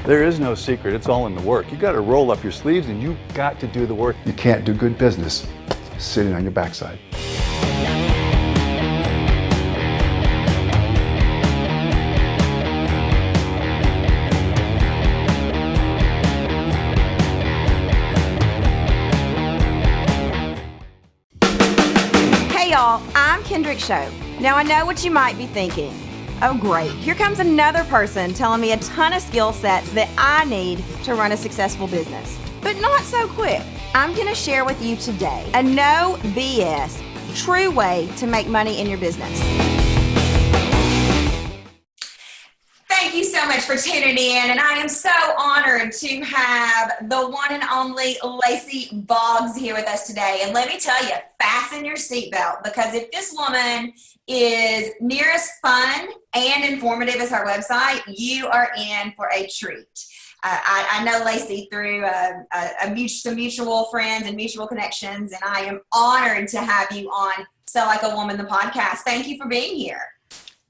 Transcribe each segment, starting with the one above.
There is no secret. It's all in the work. You got to roll up your sleeves and you got to do the work. You can't do good business sitting on your backside. Hey y'all, I'm Kendrick Shope. Now I know what you might be thinking. Oh great, here comes another person telling me a ton of skill sets that I need to run a successful business. But not so quick. I'm gonna share with you today a no BS, true way to make money in your business. Thank you so much for tuning in, and I am so honored to have the one and only Lacy Boggs here with us today. And let me tell you, fasten your seatbelt, because if this woman is near as fun and informative as her website, you are in for a treat. I know Lacy through some mutual friends and mutual connections, and I am honored to have you on Sell Like a Woman, the podcast. Thank you for being here.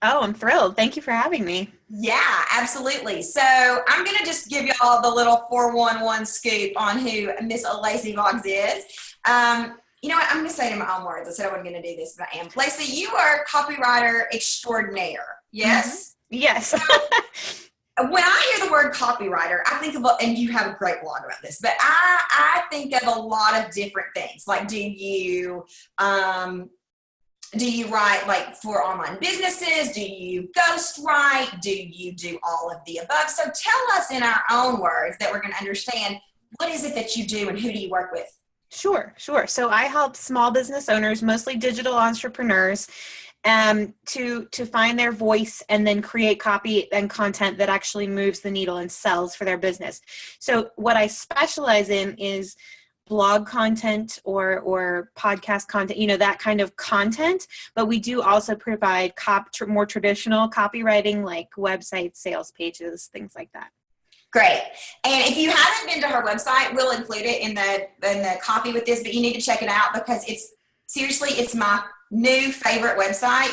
Oh, I'm thrilled. Thank you for having me. Yeah, absolutely. So I'm going to just give you all the little 411 scoop on who Miss Lacy Boggs is. You know what? I'm going to say it in my own words. I said I wasn't going to do this, but I am. Lacy, you are a copywriter extraordinaire. Yes? Mm-hmm. Yes. So, when I hear the word copywriter, I think of, and you have a great blog about this, but I think of a lot of different things. Like, do you write like for online businesses? Do you ghost write? Do you do all of the above? So tell us in our own words that we're going to understand, what is it that you do and who do you work with? Sure. So I help small business owners, mostly digital entrepreneurs, to find their voice and then create copy and content that actually moves the needle and sells for their business. So what I specialize in is blog content or podcast content, that kind of content. But we do also provide more traditional copywriting, like websites, sales pages, things like that. Great. And if you haven't been to her website, we'll include it in the copy with this, but you need to check it out because it's my new favorite website.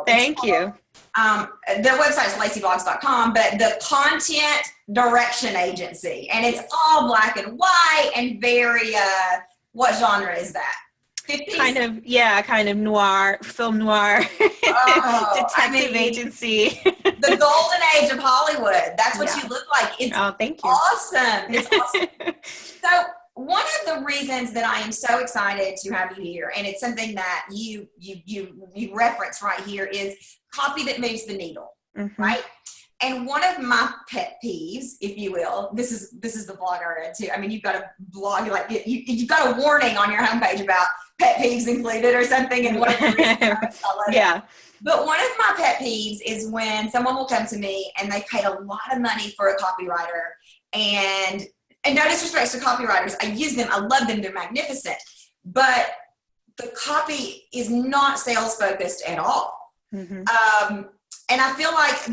Thank you. The website is lacyboggs.com, but the content direction agency, and it's all black and white and very, what genre is that? 50s? Kind of noir, film noir, detective agency. The golden age of Hollywood. That's what you look like. It's thank you. Awesome. It's awesome. So one of the reasons that I am so excited to have you here, and it's something that you reference right here, is copy that moves the needle, right? And one of my pet peeves, if you will, this is the blog I read too. I mean, you've got a blog, like you've got a warning on your homepage about pet peeves included or something. And one of the reasons yeah. But one of my pet peeves is when someone will come to me and they paid a lot of money for a copywriter, and no disrespect to copywriters, I use them, I love them, they're magnificent, but the copy is not sales focused at all. And I feel like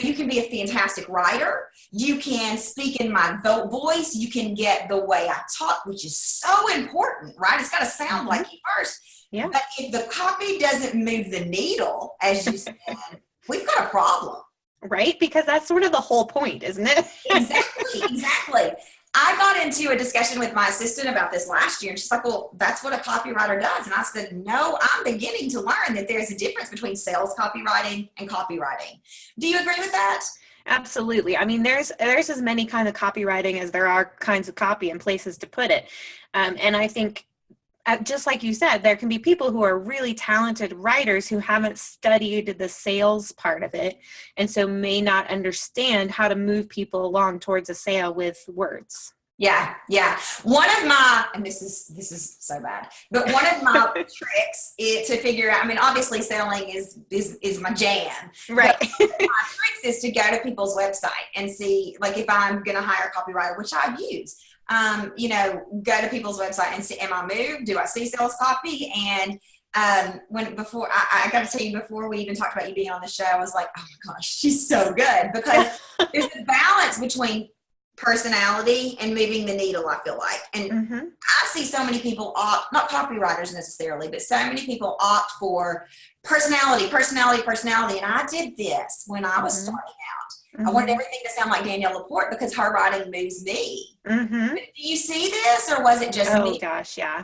you can be a fantastic writer. You can speak in my voice. You can get the way I talk, which is so important, right? It's got to sound like you first. Yeah. But if the copy doesn't move the needle, as you said, we've got a problem. Right? Because that's sort of the whole point, isn't it? Exactly. I got into a discussion with my assistant about this last year, and she's like, well, that's what a copywriter does. And I said, no, I'm beginning to learn that there's a difference between sales copywriting and copywriting. Do you agree with that? Absolutely. I mean, there's as many kinds of copywriting as there are kinds of copy and places to put it. And I think, just like you said, there can be people who are really talented writers who haven't studied the sales part of it, and so may not understand how to move people along towards a sale with words. Yeah. One of my, and this is so bad, but one of my tricks is to figure out, I mean, obviously selling is my jam. Right. But one of my tricks is to go to people's website and see, like, if I'm going to hire a copywriter, which I use, go to people's website and see, am I moved? Do I see sales copy? And I got to tell you, before we even talked about you being on the show, I was like, oh my gosh, she's so good, because there's a balance between personality and moving the needle, I feel like. And I see so many people opt, not copywriters necessarily, but so many people opt for personality. And I did this when I was starting out. I wanted everything to sound like Danielle Laporte because her writing moves me. Mm-hmm. Do you see this, or was it just me? Oh gosh, yeah.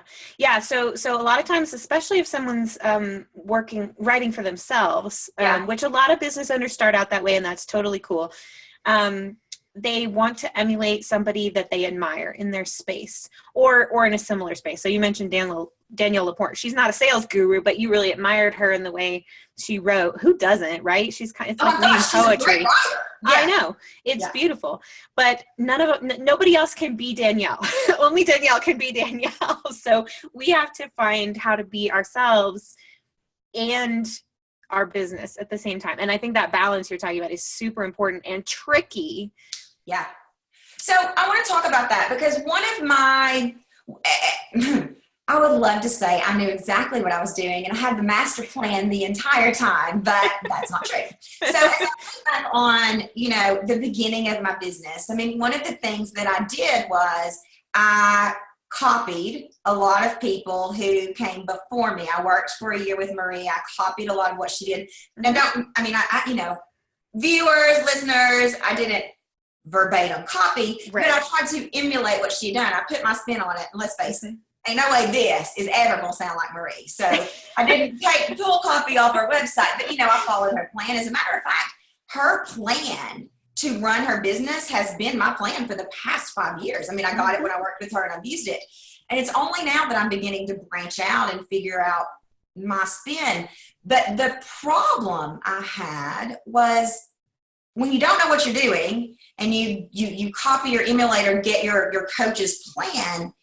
So a lot of times, especially if someone's writing for themselves, which a lot of business owners start out that way, and that's totally cool. They want to emulate somebody that they admire in their space or in a similar space. So you mentioned Danielle Laporte. She's not a sales guru, but you really admired her in the way she wrote. Who doesn't, right? She's kind of, it's like reading poetry. Yeah. I know. It's beautiful. But nobody else can be Danielle. Only Danielle can be Danielle. So we have to find how to be ourselves and our business at the same time. And I think that balance you're talking about is super important and tricky. Yeah. So I want to talk about that because one of my, I would love to say I knew exactly what I was doing and I had the master plan the entire time, but that's not true. So as I look back on, the beginning of my business, I mean, one of the things that I did was I copied a lot of people who came before me. I worked for a year with Marie. I copied a lot of what she did. Now, viewers, listeners, I didn't verbatim copy, but I tried to emulate what she had done. I put my spin on it, and let's face it, ain't no way this is ever going to sound like Marie. So I didn't take full copy off her website, but I followed her plan. As a matter of fact, her plan to run her business has been my plan for the past 5 years. I mean, I got it when I worked with her and I've used it. And it's only now that I'm beginning to branch out and figure out my spin. But the problem I had was when you don't know what you're doing and you copy or emulate or get your coach's plan,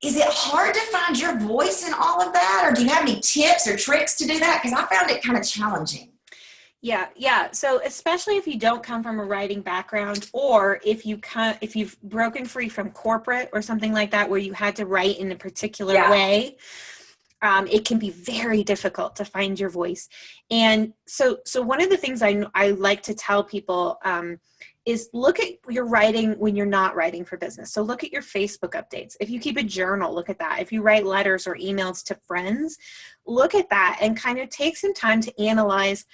is it hard to find your voice in all of that? Or do you have any tips or tricks to do that? Because I found it kind of challenging. Yeah. So especially if you don't come from a writing background, or if you've broken free from corporate or something like that, where you had to write in a particular way, it can be very difficult to find your voice. And so one of the things I like to tell people is look at your writing when you're not writing for business. So look at your Facebook updates. If you keep a journal, look at that. If you write letters or emails to friends, look at that and kind of take some time to analyze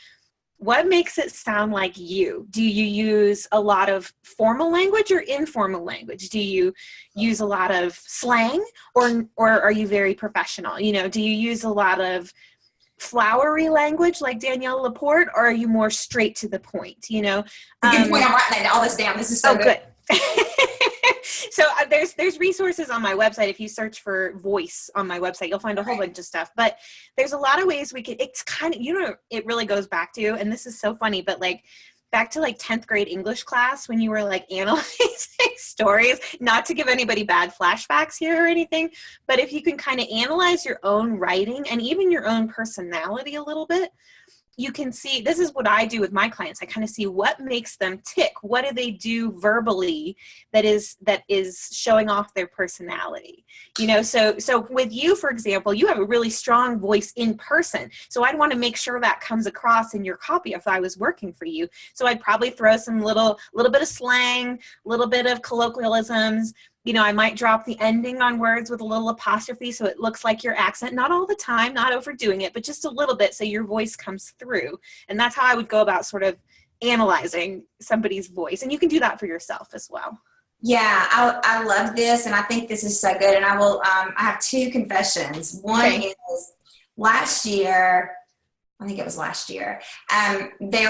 what makes it sound like you. Do you use a lot of formal language or informal language? Do you use a lot of slang or are you very professional? Do you use a lot of flowery language like Danielle Laporte, or are you more straight to the point? Good point. I'm writing all this down. This is so good. So there's resources on my website. If you search for voice on my website, you'll find a whole bunch of stuff. But there's a lot of ways it's kind of, it really goes back to, and this is so funny, but back to 10th grade English class when you were analyzing stories, not to give anybody bad flashbacks here or anything, but if you can kind of analyze your own writing and even your own personality a little bit, you can see, this is what I do with my clients. I kind of see what makes them tick. What do they do verbally that is showing off their personality? So with you, for example, you have a really strong voice in person. So I'd want to make sure that comes across in your copy if I was working for you. So I'd probably throw some little bit of slang, a little bit of colloquialisms. I might drop the ending on words with a little apostrophe so it looks like your accent, not all the time, not overdoing it, but just a little bit so your voice comes through. And that's how I would go about sort of analyzing somebody's voice. And you can do that for yourself as well. Yeah, I love this. And I think this is so good. And I have two confessions. One is last year, there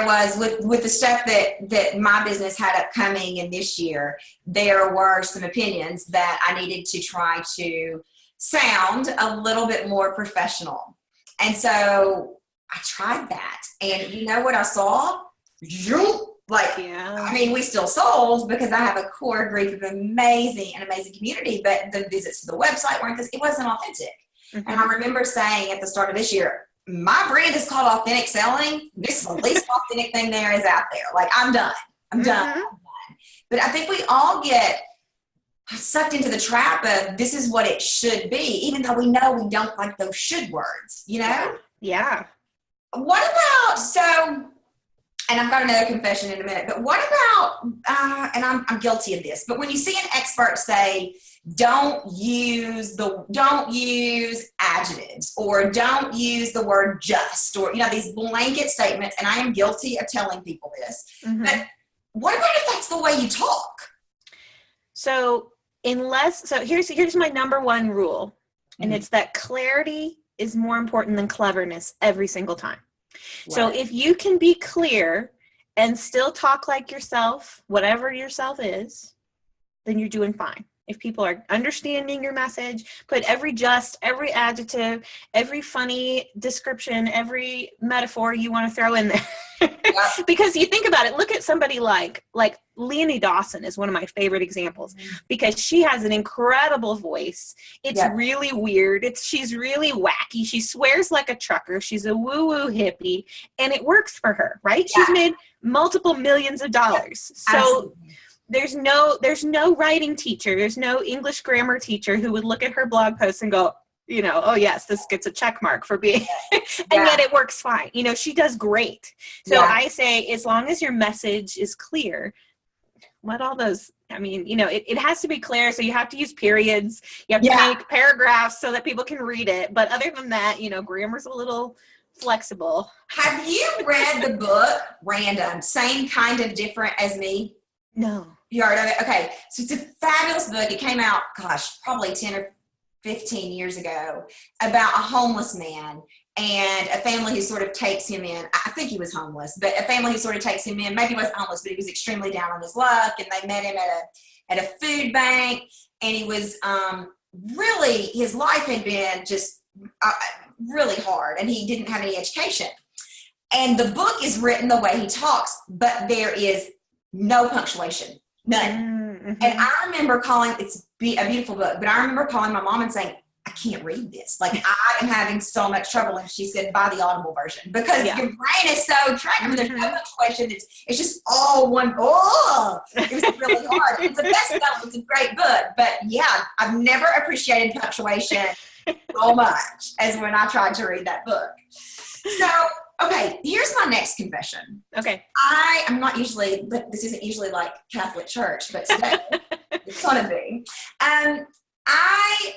was with the stuff that my business had upcoming in this year, there were some opinions that I needed to try to sound a little bit more professional. And so I tried that. And you know what I saw? I mean, we still sold because I have a core group of an amazing community, but the visits to the website weren't, because it wasn't authentic. Mm-hmm. And I remember saying at the start of this year, my brand is called Authentic Selling. This is the least authentic thing there is out there. I'm done. I'm done. But I think we all get sucked into the trap of this is what it should be, even though we know we don't like those should words, Yeah. What about, and I've got another confession in a minute, but what about, and I'm guilty of this, but when you see an expert say, don't use adjectives, or don't use the word just, or, these blanket statements, and I am guilty of telling people this, but what about if that's the way you talk? So here's my number one rule, and it's that clarity is more important than cleverness every single time. Right. So if you can be clear and still talk like yourself, whatever yourself is, then you're doing fine. If people are understanding your message, put every adjective, every funny description, every metaphor you want to throw in there. Yeah. Because you think about it, look at somebody like Leonie Dawson is one of my favorite examples, because she has an incredible voice. It's really weird. She's really wacky. She swears like a trucker. She's a woo-woo hippie, and it works for her, right? She's made multiple millions of dollars. So absolutely. There's no writing teacher, there's no English grammar teacher who would look at her blog post and go, oh yes, this gets a check mark for being, and yet it works fine. She does great. So I say, as long as your message is clear, let all those, it has to be clear. So you have to use periods. You have to make paragraphs so that people can read it. But other than that, grammar's a little flexible. Have you read the book Random, Same Kind of Different as Me? No. You heard of it? Okay. So it's a fabulous book. It came out, probably 10 or 15 years ago, about a homeless man and a family who sort of takes him in. I think he was homeless, but a family who sort of takes him in. Maybe he wasn't homeless, but he was extremely down on his luck, and they met him at a food bank, and he was really, his life had been just really hard, and he didn't have any education. And the book is written the way he talks, but there is no punctuation, none. Mm-hmm. And I remember it's a beautiful book, but I remember calling my mom and saying, I can't read this. Like, I am having so much trouble. And she said, buy the Audible version, because your brain is so trained. There's no punctuation. It's just all one. Oh, it was really hard. It's a bestseller. It's a great book. But I've never appreciated punctuation so much as when I tried to read that book. So, okay, here's my next confession. Okay. I'm not usually, this isn't usually like Catholic church, but today it's going to be.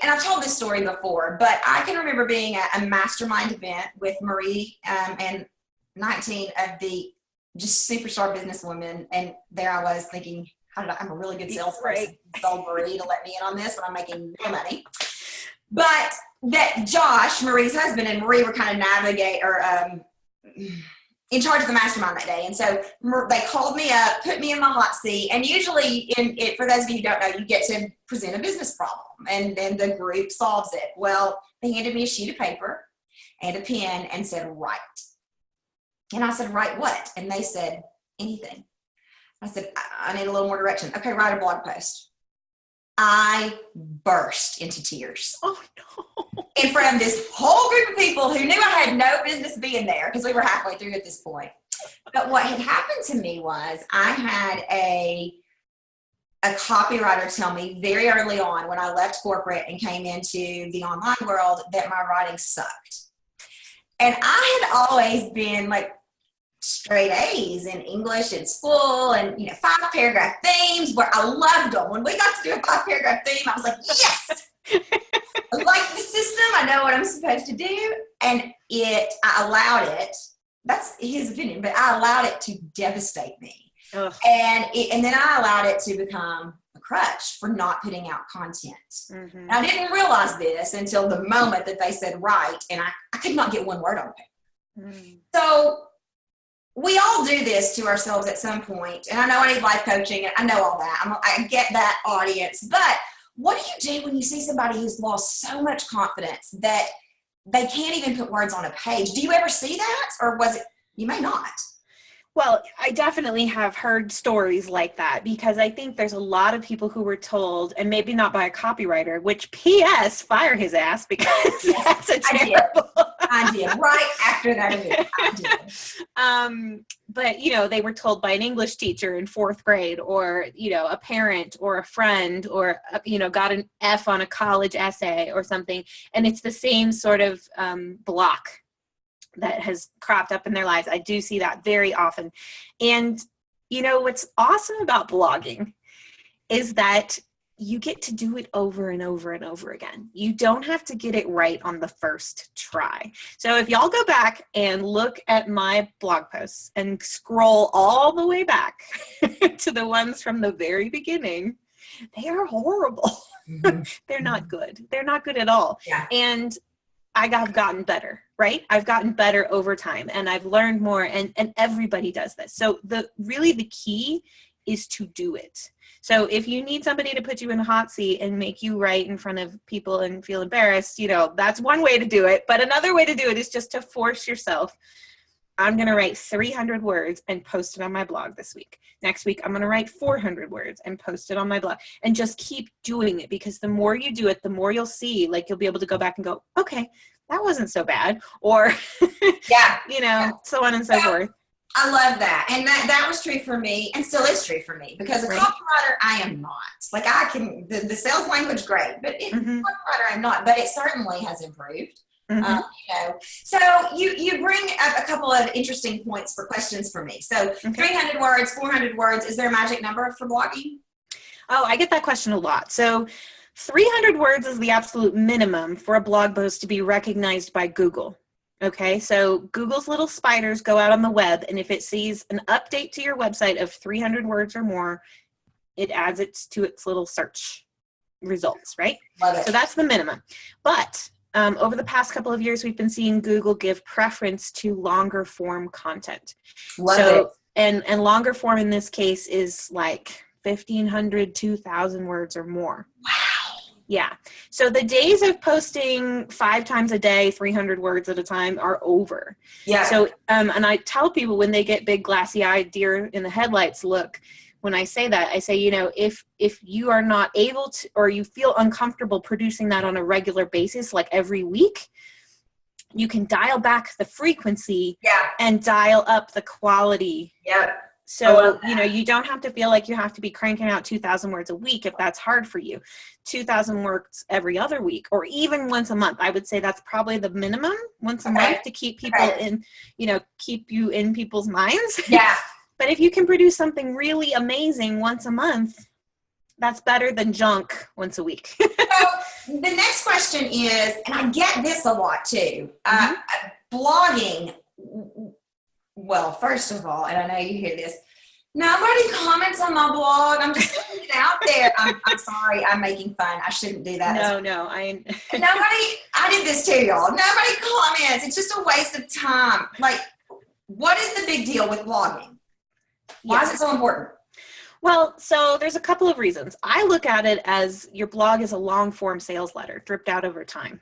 I've told this story before, but I can remember being at a mastermind event with Marie and 19 of the just superstar businesswomen. And there I was thinking, I'm a really good salesperson. Sold Marie to let me in on this when I'm making no money. But that Josh, Marie's husband, and Marie were kind of in charge of the mastermind that day. And so they called me up, put me in my hot seat. And usually, for those of you who don't know, you get to present a business problem, and then the group solves it. Well, they handed me a sheet of paper and a pen and said, write. And I said, write what? And they said, anything. I said, I need a little more direction. Okay, write a blog post. I burst into tears. Oh, no. In front of this whole group of people who knew I had no business being there, because we were halfway through at this point. But what had happened to me was I had a copywriter tell me very early on, when I left corporate and came into the online world, that my writing sucked. And I had always been like straight A's in English in school, and 5-paragraph themes where I loved them. When we got to do a 5-paragraph theme, I was like, yes, I like the system. I know what I'm supposed to do. And I allowed it. That's his opinion, but I allowed it to devastate me. Ugh. And then I allowed it to become a crutch for not putting out content. Mm-hmm. And I didn't realize this until the moment that they said write, and I could not get one word on paper. Mm. So we all do this to ourselves at some point. And I know I need life coaching, and I know all that. I get that audience. But what do you do when you see somebody who's lost so much confidence that they can't even put words on a page? Do you ever see that? Or was it, you may not? Well, I definitely have heard stories like that, because I think there's a lot of people who were told, and maybe not by a copywriter, which P.S. fire his ass, because that's a terrible. I did. Right after that event, I did. But, they were told by an English teacher in 4th grade, or, a parent or a friend, or, got an F on a college essay or something. And it's the same sort of block that has cropped up in their lives. I do see that very often. And, what's awesome about blogging is that you get to do it over and over and over again. You don't have to get it right on the first try. So if y'all go back and look at my blog posts and scroll all the way back to the ones from the very beginning, they are horrible. Mhm. They're not good. They're not good at all. Yeah. And I've gotten better, right? I've gotten better over time, and I've learned more, and everybody does this. So the key is to do it. So if you need somebody to put you in a hot seat and make you write in front of people and feel embarrassed, that's one way to do it. But another way to do it is just to force yourself. I'm going to write 300 words and post it on my blog this week. Next week, I'm going to write 400 words and post it on my blog, and just keep doing it, because the more you do it, the more you'll see, like, you'll be able to go back and go, okay, that wasn't so bad. Or, so on and so forth. I love that. And that was true for me, and still is true for me, because a copywriter I am not. Like, I can, the sales language, great, but copywriter I'm not, but it certainly has improved. So you bring up a couple of interesting points for questions for me. So 300 words, 400 words, is there a magic number for blogging? Oh, I get that question a lot. So 300 words is the absolute minimum for a blog post to be recognized by Google. Okay, so Google's little spiders go out on the web, and if it sees an update to your website of 300 words or more, it adds it to its little search results, right? Love it. So that's the minimum. But over the past couple of years, we've been seeing Google give preference to longer form content. Love it. And longer form in this case is like 1,500, 2,000 words or more. Wow. Yeah. So the days of posting 5 times a day, 300 words at a time are over. Yeah. So, and I tell people when they get big glassy-eyed deer in the headlights look, when I say that, I say, if you are not able to, or you feel uncomfortable producing that on a regular basis, like every week, you can dial back the frequency and dial up the quality. Yeah. So, you don't have to feel like you have to be cranking out 2,000 words a week if that's hard for you. 2,000 words every other week, or even once a month. I would say that's probably the minimum, once a month, to keep people in, keep you in people's minds. Yeah. But if you can produce something really amazing once a month, that's better than junk once a week. So the next question is, and I get this a lot too, blogging. Well, first of all, and I know you hear this, nobody comments on my blog. I'm just putting it out there. I'm sorry. I'm making fun. I shouldn't do that. Nobody, I did this too, y'all. Nobody comments. It's just a waste of time. Like, what is the big deal with blogging? Why is it so important? Well, so there's a couple of reasons. I look at it as your blog is a long form sales letter dripped out over time.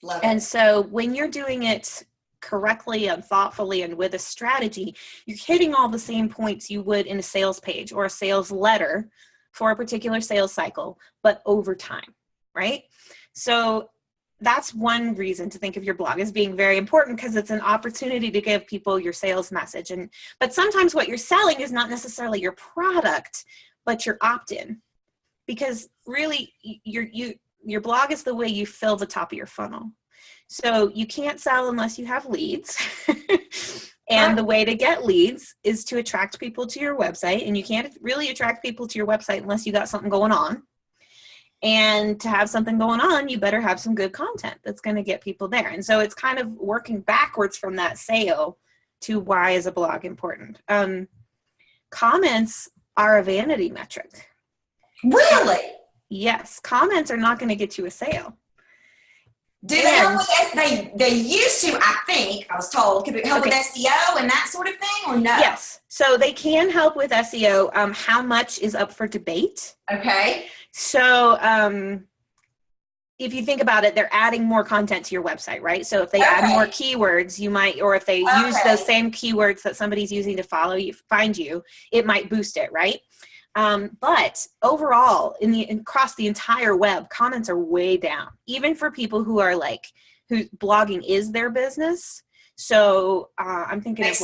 Love it. And so when you're doing it correctly and thoughtfully and with a strategy, you're hitting all the same points you would in a sales page or a sales letter for a particular sales cycle, but over time, right? So that's one reason to think of your blog as being very important, because it's an opportunity to give people your sales message. But sometimes what you're selling is not necessarily your product, but your opt-in, because really your blog is the way you fill the top of your funnel. So you can't sell unless you have leads. And the way to get leads is to attract people to your website. And you can't really attract people to your website unless you got something going on. And to have something going on, you better have some good content that's going to get people there. And so it's kind of working backwards from that sale to why is a blog important. Comments are a vanity metric. Really? Yes. Comments are not going to get you a sale. Do they help with they used to, I think, I was told, could it help with SEO and that sort of thing, or no? Yes. So they can help with SEO. How much is up for debate? Okay. So if you think about it, they're adding more content to your website, right? So if they add more keywords, you might, or if they use those same keywords that somebody's using to follow you, find you, it might boost it, right? But overall, across the entire web, comments are way down, even for people who are who blogging is their business. So I'm thinking of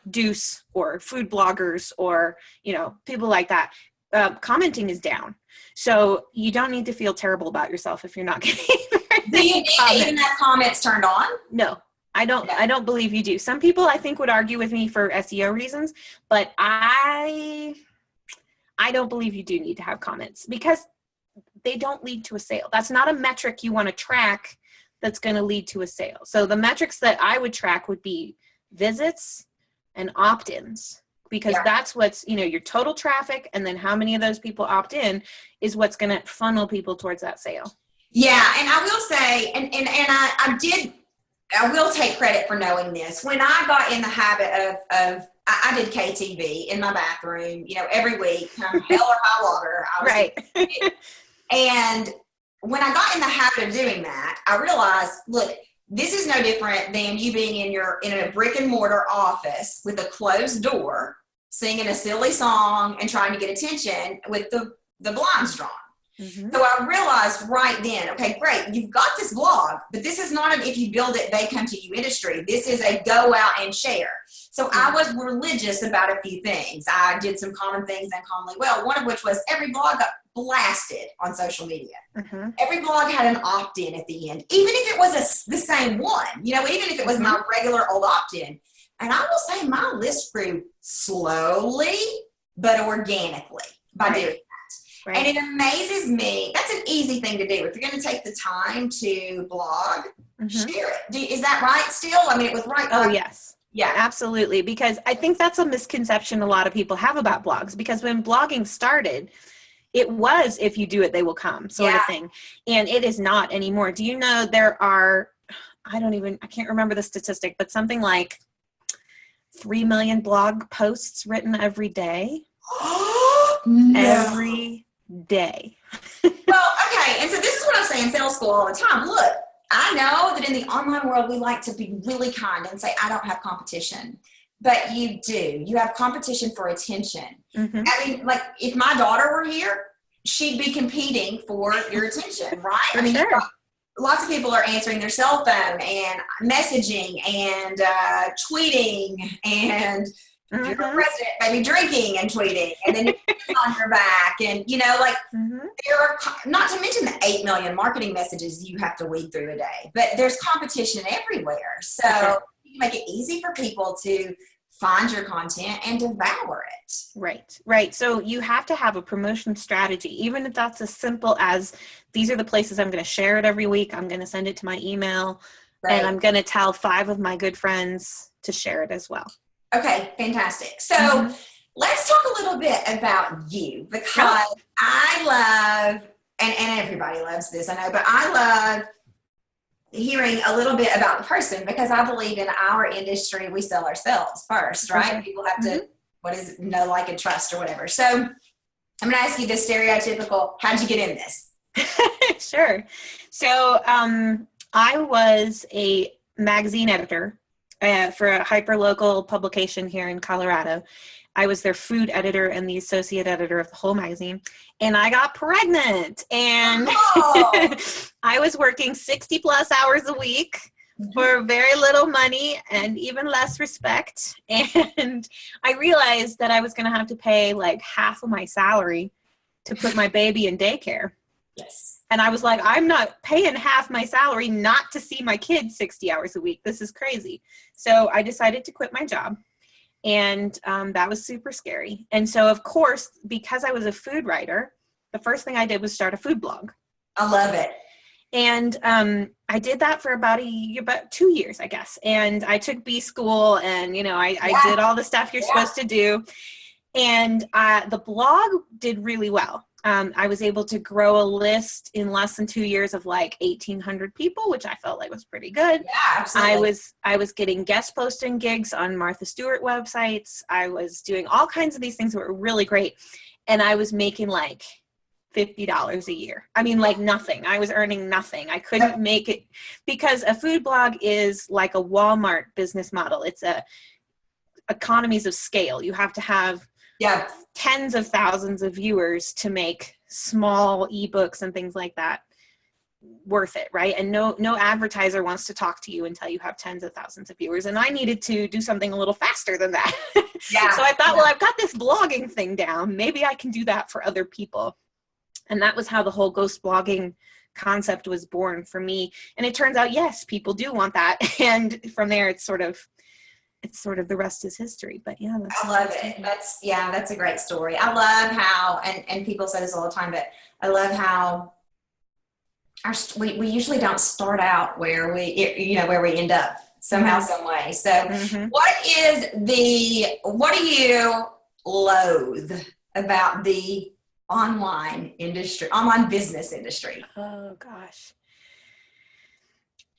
Deuce or food bloggers or, people like that. Commenting is down. So you don't need to feel terrible about yourself if you're not getting Do you need to even have comments turned on? No. I don't believe you do. Some people I think would argue with me for SEO reasons, but I don't believe you do need to have comments, because they don't lead to a sale. That's not a metric you want to track that's going to lead to a sale. So the metrics that I would track would be visits and opt-ins, because that's what's, your total traffic, and then how many of those people opt in is what's going to funnel people towards that sale. Yeah. And I will say, I will take credit for knowing this. When I got in the habit of I did KTV in my bathroom, every week, hell or high water. And when I got in the habit of doing that, I realized, look, this is no different than you being in a brick and mortar office with a closed door, singing a silly song and trying to get attention with the blinds drawn. Mm-hmm. So I realized right then, okay, great, you've got this blog, but this is not an if you build it, they come to you industry. This is a go out and share. So I was religious about a few things. I did some common things uncommonly well, one of which was every blog got blasted on social media. Mm-hmm. Every blog had an opt-in at the end, even if it was the same one, even if it was my regular old opt-in. And I will say my list grew slowly, but organically by doing that. Right. And it amazes me. That's an easy thing to do. If you're going to take the time to blog, share it. Is that right still? I mean, it was right. Oh, yes. Yeah, absolutely. Because I think that's a misconception a lot of people have about blogs. Because when blogging started, it was if you do it, they will come sort of thing. And it is not anymore. Do you know there are, I can't remember the statistic, but something like 3 million blog posts written every day. No. Every day. Well, okay. And so this is what I say in sales school all the time. Look, I know that in the online world, we like to be really kind and say, I don't have competition. But you do. You have competition for attention. Mm-hmm. I mean, like if my daughter were here, she'd be competing for your attention, right? For sure. Lots of people are answering their cell phone and messaging and tweeting, and if you're a president, maybe drinking and tweeting, and then your kids on your back, and there are, not to mention the 8 million marketing messages you have to weed through a day, but there's competition everywhere. So you make it easy for people to find your content and devour it. Right. So you have to have a promotion strategy, even if that's as simple as these are the places I'm going to share it every week. I'm going to send it to my email, and I'm going to tell 5 of my good friends to share it as well. Okay, fantastic. So let's talk a little bit about you, because I love, and everybody loves this, I know, but I love hearing a little bit about the person, because I believe in our industry, we sell ourselves first, right? People have to, know, like, and trust or whatever. So I'm going to ask you the stereotypical, how'd you get in this? Sure. So I was a magazine editor for a hyper-local publication here in Colorado. I was their food editor and the associate editor of the whole magazine. And I got pregnant. And I was working 60 plus hours a week for very little money and even less respect. And I realized that I was going to have to pay like half of my salary to put my baby in daycare. Yes. And I was like, I'm not paying half my salary not to see my kids 60 hours a week. This is crazy. So I decided to quit my job. And that was super scary. And so, of course, because I was a food writer, the first thing I did was start a food blog. I love it. And I did that for about 2 years, I guess. And I took B school, and, I did all the stuff you're supposed to do. And the blog did really well. I was able to grow a list in less than 2 years of like 1,800 people, which I felt like was pretty good. Yeah, absolutely. I was getting guest posting gigs on Martha Stewart websites. I was doing all kinds of these things that were really great. And I was making like $50 a year. I mean, like nothing. I was earning nothing. I couldn't make it, because a food blog is like a Walmart business model. It's economies of scale. You have to have tens of thousands of viewers to make small ebooks and things like that worth it, right? And no advertiser wants to talk to you until you have tens of thousands of viewers. And I needed to do something a little faster than that. So I thought, well, I've got this blogging thing down. Maybe I can do that for other people. And that was how the whole ghost blogging concept was born for me. And it turns out, yes, people do want that. And from there, it's sort of the rest is history. But yeah, I love it. That's a great story. I love how, and people say this all the time, but I love how we usually don't start out where where we end up somehow, some way. So what do you loathe about the online business industry? Oh gosh.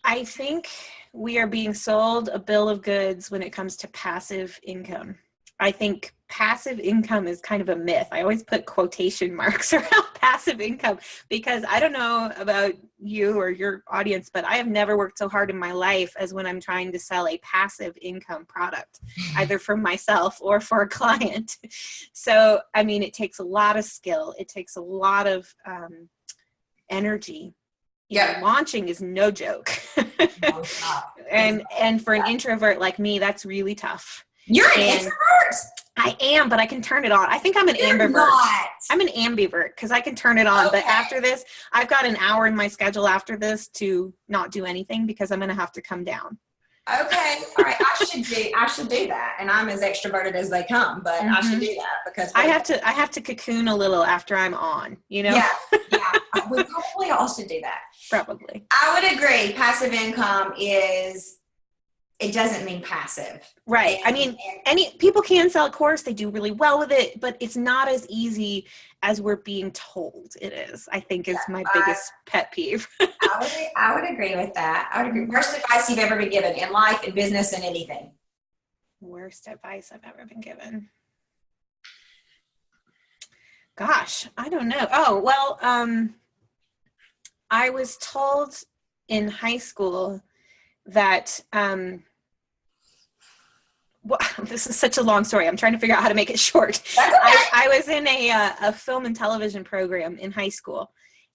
I think we are being sold a bill of goods when it comes to passive income. I think passive income is kind of a myth. I always put quotation marks around passive income because I don't know about you or your audience, but I have never worked so hard in my life as when I'm trying to sell a passive income product, either for myself or for a client. So, I mean, it takes a lot of skill. It takes a lot of energy. Launching is no joke. No, and for an introvert like me, that's really tough. You're an introvert? I am, but I can turn it on. I think I'm an ambivert. Not. I'm an ambivert because I can turn it on. Okay. But after this, I've got an hour in my schedule after this to not do anything because I'm going to have to come down. Okay. All right. I should do that. And I'm as extroverted as they come, but I should do that because I have to cocoon a little after I'm on, Yeah. We probably all should do that. Probably. I would agree. Passive income it doesn't mean passive. Right. I mean, people can sell a course, they do really well with it, but it's not as easy as we're being told it is, I think is my biggest pet peeve. I would agree with that. I would agree. Worst advice you've ever been given in life, in business, and anything? Worst advice I've ever been given. Gosh, I don't know. Oh, well, I was told in high school that, well, this is such a long story. I'm trying to figure out how to make it short. That's okay. I was in a film and television program in high school.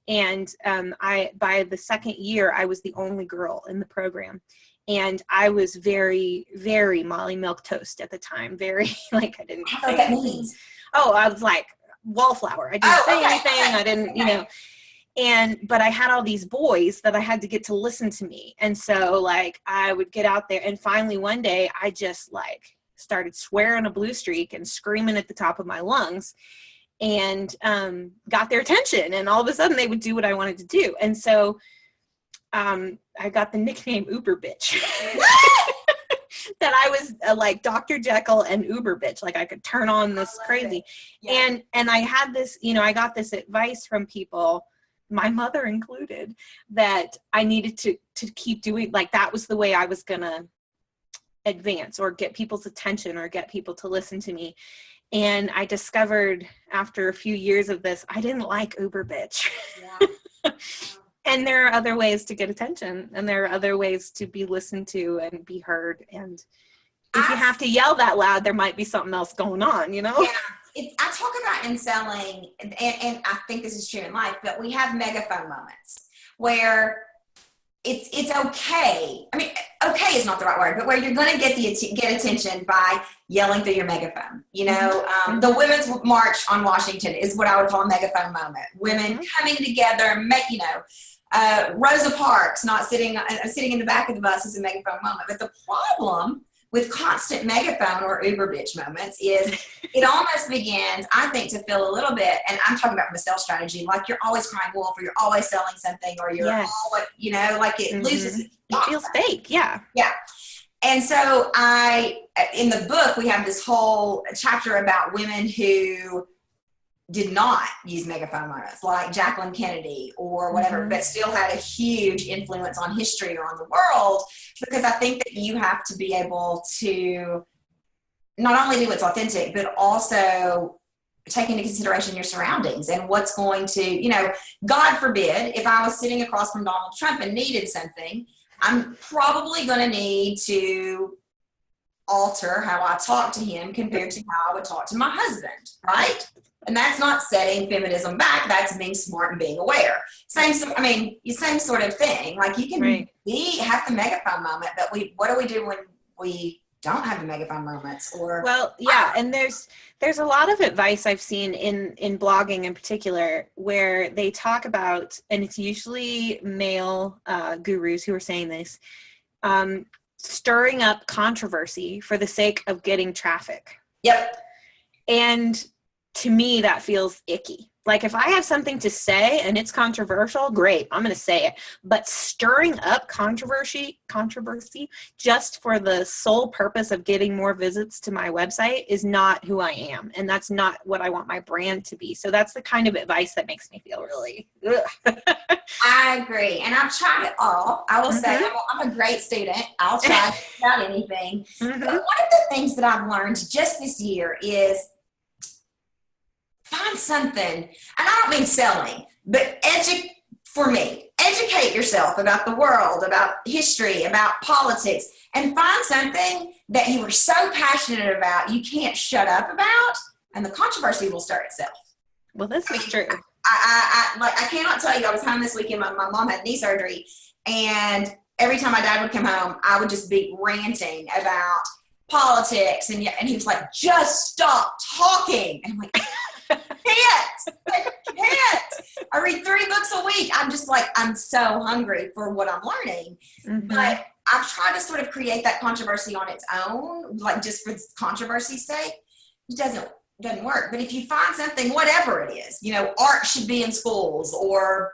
And by the second year, I was the only girl in the program. And I was very, very Molly Milquetoast at the time. Very, like, I didn't say anything. Oh, I was like wallflower. I didn't say anything. I didn't, but I had all these boys that I had to get to listen to me. And so like I would get out there and finally one day I just like started swearing a blue streak and screaming at the top of my lungs and got their attention. And all of a sudden they would do what I wanted to do. And so I got the nickname Uber Bitch. That I was like Dr. Jekyll and Uber Bitch. Like I could turn on this crazy. Yeah. And I had this, I got this advice from people, my mother included, that I needed to keep doing, like that was the way I was going to advance or get people's attention or get people to listen to me. And I discovered after a few years of this, I didn't like Uber Bitch. Yeah. And there are other ways to get attention and there are other ways to be listened to and be heard. And if you have to yell that loud, there might be something else going on, Yeah. I talk about in selling, and I think this is true in life, but we have megaphone moments where it's okay. I mean, okay is not the right word, but where you're going to get attention by yelling through your megaphone. The Women's March on Washington is what I would call a megaphone moment. Women coming together, Rosa Parks not sitting in the back of the bus is a megaphone moment. But the problem with constant megaphone or Uber bitch moments is it almost begins, I think, to feel a little bit, and I'm talking about from a sales strategy, like you're always crying wolf or you're always selling something or you're always, like it loses. It feels fake. Yeah. Yeah. And so in the book, we have this whole chapter about women who did not use megaphone moments, like Jacqueline Kennedy or whatever, but still had a huge influence on history or on the world, because I think that you have to be able to not only do what's authentic, but also take into consideration your surroundings and what's going to, God forbid, if I was sitting across from Donald Trump and needed something, I'm probably going to need to alter how I talk to him compared to how I would talk to my husband, right? And that's not setting feminism back. That's being smart and being aware. Same sort of thing. Like you can have the megaphone moment, but what do we do when we don't have the megaphone moments? And there's a lot of advice I've seen in blogging in particular where they talk about, and it's usually male gurus who are saying this, stirring up controversy for the sake of getting traffic. Yep. And to me, that feels icky. Like if I have something to say and it's controversial, great, I'm going to say it. But stirring up controversy just for the sole purpose of getting more visits to my website is not who I am. And that's not what I want my brand to be. So that's the kind of advice that makes me feel really, I agree. And I've tried it all. I will say I'm a great student. I'll try about anything. But one of the things that I've learned just this year is find something, and I don't mean selling, but for me, educate yourself about the world, about history, about politics, and find something that you are so passionate about you can't shut up about, and the controversy will start itself. Well, this is true. I cannot tell you, I was home this weekend, my mom had knee surgery, and every time my dad would come home, I would just be ranting about politics, and he was like, just stop talking. And I'm like, I can't. I read 3 books a week. I'm just like, I'm so hungry for what I'm learning. But I've tried to sort of create that controversy on its own, like just for controversy's sake. It doesn't work. But if you find something, whatever it is, art should be in schools, or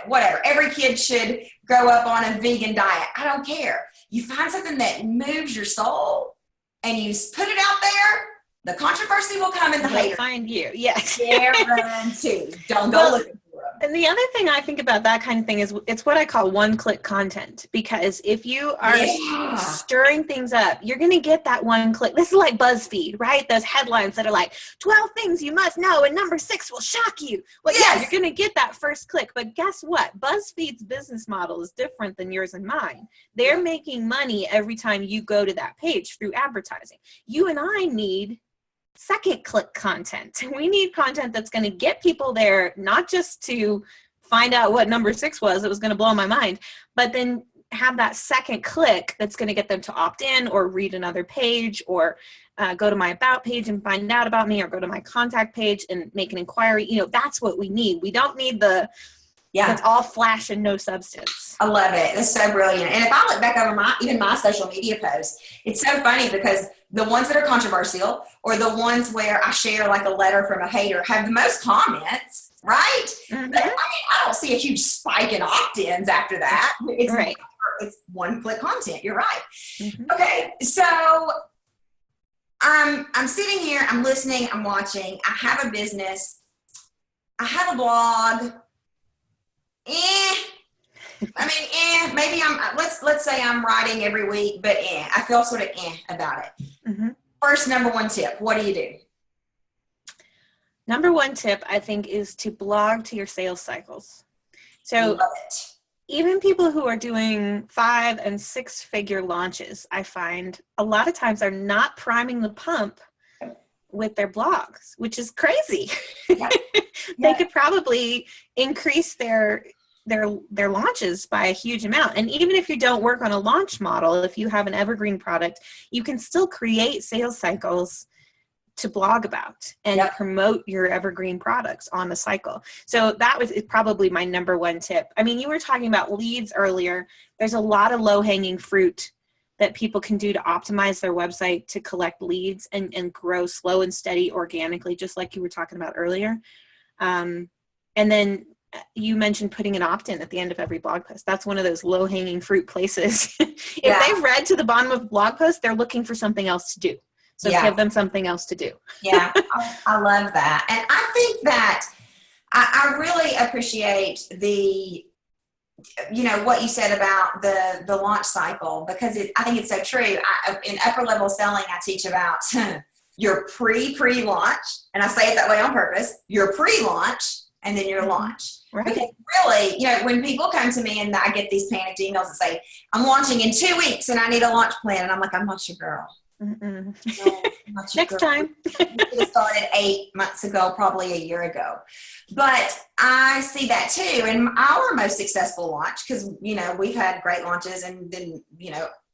whatever. Every kid should grow up on a vegan diet. I don't care. You find something that moves your soul and you put it out there, the controversy will come in the haters. Find you, yes. Guaranteed. Don't go looking for them. And the other thing I think about that kind of thing is it's what I call one-click content. Because if you are stirring things up, you're going to get that one click. This is like BuzzFeed, right? Those headlines that are like 12 things you must know and number 6 will shock you. Well, yeah, you're going to get that first click. But guess what? BuzzFeed's business model is different than yours and mine. They're making money every time you go to that page through advertising. You and I need second click content. We need content that's going to get people there, not just to find out what number 6 was, it was going to blow my mind, but then have that second click that's going to get them to opt in or read another page, or go to my about page and find out about me, or go to my contact page and make an inquiry. That's what we need. We don't need it's all flash and no substance. I love it. That's so brilliant. And if I look back over my social media posts, it's so funny because the ones that are controversial, or the ones where I share like a letter from a hater, have the most comments, right? But, I don't see a huge spike in opt-ins after that. It's right. It's one-click content. You're right. Okay, so I'm sitting here, I'm listening, I'm watching. I have a business. I have a blog. Maybe let's say I'm writing every week, but I feel sort of about it. First, number 1 tip, what do you do? Number 1 tip, I think, is to blog to your sales cycles. So love it. Even people who are doing 5 and 6 figure launches, I find a lot of times are not priming the pump with their blogs, which is crazy. They could probably increase their launches by a huge amount. And even if you don't work on a launch model, if you have an evergreen product, you can still create sales cycles to blog about and promote your evergreen products on the cycle. So that is probably my number 1 tip. I mean, you were talking about leads earlier. There's a lot of low-hanging fruit that people can do to optimize their website to collect leads and grow slow and steady organically, just like you were talking about earlier. And then you mentioned putting an opt-in at the end of every blog post. That's one of those low-hanging fruit places. If they've read to the bottom of the blog post, they're looking for something else to do. So give them something else to do. I love that. And I think that I really appreciate what you said about the launch cycle, because I think it's so true. In upper level selling, I teach about your pre-launch, and I say it that way on purpose, your pre-launch and then your launch. Right. Because really, when people come to me and I get these panicked emails that say, I'm launching in 2 weeks and I need a launch plan. And I'm like, I'm not your girl. No, not your Next girl. time. We started 8 months ago, probably a year ago. But I see that too. And our most successful launch, because, we've had great launches and then,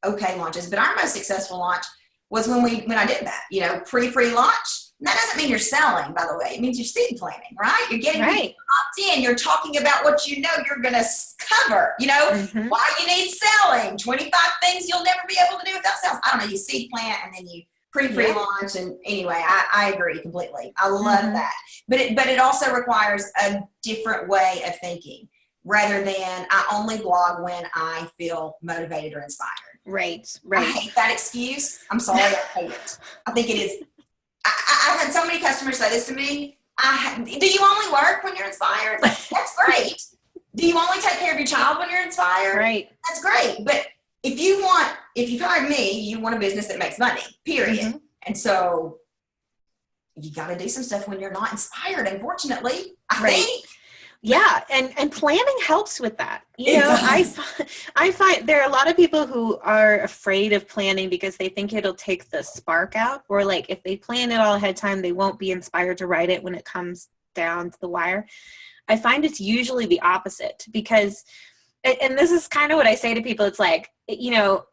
okay launches, but our most successful launch was when I did that, pre-launch. And that doesn't mean you're selling, by the way. It means you're seed planning, right? You're getting people opt in. You're talking about what you're going to cover, why you need selling, 25 things you'll never be able to do without sales. I don't know. You seed plant and then you pre-free launch. And anyway, I agree completely. I love that. But it also requires a different way of thinking rather than I only blog when I feel motivated or inspired. Right. I hate that excuse. I'm sorry, I hate it. I think it is. I've had so many customers say this to me. Do you only work when you're inspired? Like, that's great. Do you only take care of your child when you're inspired? Right. That's great. But if you've hired me, you want a business that makes money, period. And so you got to do some stuff when you're not inspired, unfortunately, I think. Yeah. And planning helps with that. You know, I find there are a lot of people who are afraid of planning because they think it'll take the spark out, or like if they plan it all ahead of time, they won't be inspired to write it when it comes down to the wire. I find it's usually the opposite because, and this is kind of what I say to people. It's like, you know,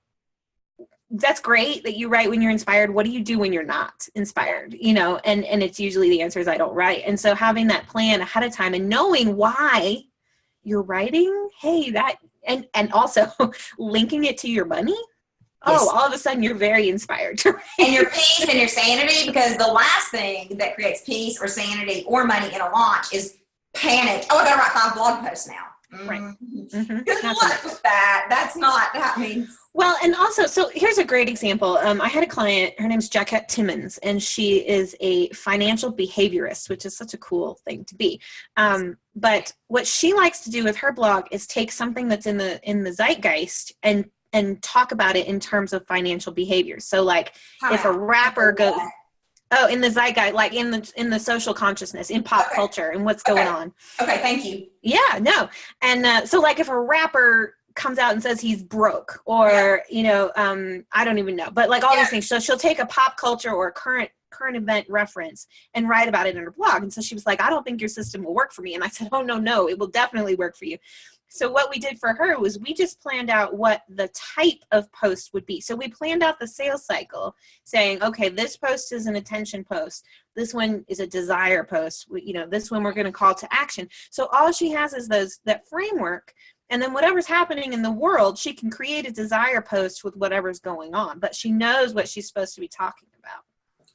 that's great that you write when you're inspired. What do you do when you're not inspired? You know, and it's usually the answer is I don't write. And so having that plan ahead of time and knowing why you're writing, hey, that, and also linking it to your money. Yes. Oh, all of a sudden you're very inspired to write. And your peace and your sanity, because the last thing that creates peace or sanity or money in a launch is panic. Oh, I gotta write 5 blog posts now. Right. Good luck with that. That's not, I mean. Well, and also, so here's a great example. I had a client, her name's Jacquette Timmons, and she is a financial behaviorist, which is such a cool thing to be. But what she likes to do with her blog is take something that's in the zeitgeist and talk about it in terms of financial behavior. So like if a rapper goes, in the zeitgeist, like in the social consciousness, in pop culture and what's going on. Okay, thank you. Yeah, no. And so like if a rapper comes out and says he's broke or, you know, I don't even know, but like all these things. So she'll take a pop culture or a current event reference and write about it in her blog. And so she was like, I don't think your system will work for me. And I said, oh, no, it will definitely work for you. So what we did for her was we just planned out what the type of post would be. So we planned out the sales cycle saying, okay, this post is an attention post. This one is a desire post. You know, this one we're going to call to action. So all she has is that framework. And then whatever's happening in the world, she can create a desire post with whatever's going on. But she knows what she's supposed to be talking about.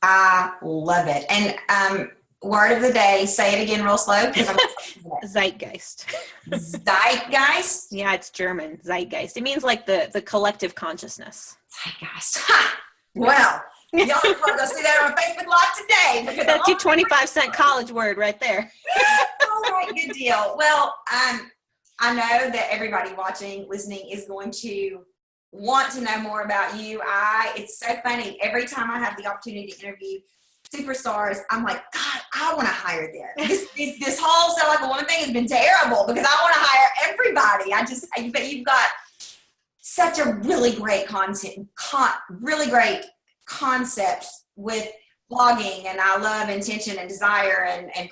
I love it. And word of the day, say it again real slow. Zeitgeist. Zeitgeist? Yeah, it's German. Zeitgeist. It means like the collective consciousness. Zeitgeist. Well, y'all can go see that on Facebook Live today. That's your 25-cent college word right there. All right, good deal. Well, I know that everybody watching, listening is going to want to know more about you. It's so funny. Every time I have the opportunity to interview superstars, I'm like, God, I want to hire them. This whole Sell Like a Woman thing has been terrible because I want to hire everybody. But you've got such a really great really great concepts with blogging, and I love intention and desire, and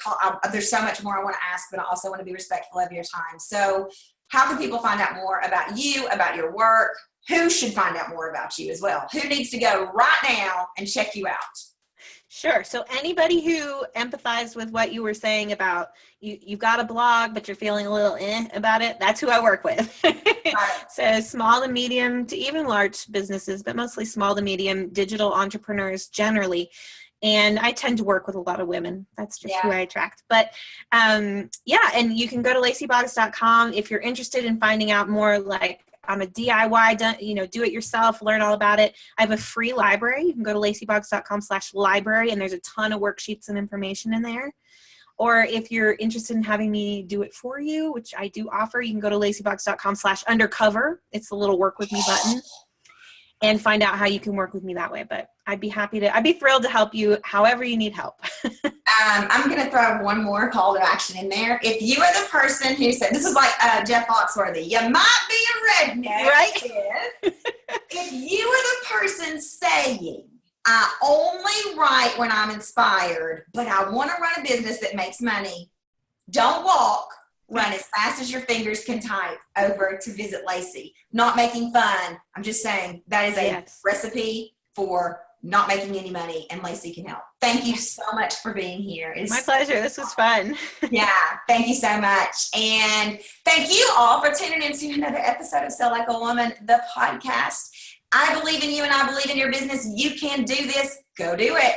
there's so much more I want to ask, but I also want to be respectful of your time. So how can people find out more about you, about your work? Who should find out more about you as well? Who needs to go right now and check you out? Sure. So anybody who empathized with what you were saying about you got a blog, but you're feeling a little about it, that's who I work with. So small to medium to even large businesses, but mostly small to medium digital entrepreneurs generally. And I tend to work with a lot of women. That's just who I attract. But and you can go to lacyboggs.com if you're interested in finding out more, like I'm a DIY, do it yourself, learn all about it. I have a free library. You can go to lacyboggs.com/library, and there's a ton of worksheets and information in there. Or if you're interested in having me do it for you, which I do offer, you can go to lacyboggs.com/undercover. It's the little work with me button, and find out how you can work with me that way. But I'd be thrilled to help you however you need help. I'm going to throw one more call to action in there. If you are the person who said, this is like Jeff Foxworthy, you might be a redneck. Right. If you are the person saying, I only write when I'm inspired, but I want to run a business that makes money, don't walk. Run as fast as your fingers can type over to visit Lacy. Not making fun. I'm just saying that is a recipe for not making any money, and Lacy can help. Thank you so much for being here. My pleasure. This was fun. Yeah, thank you so much. And thank you all for tuning in to another episode of Sell Like a Woman, the podcast. I believe in you and I believe in your business. You can do this. Go do it.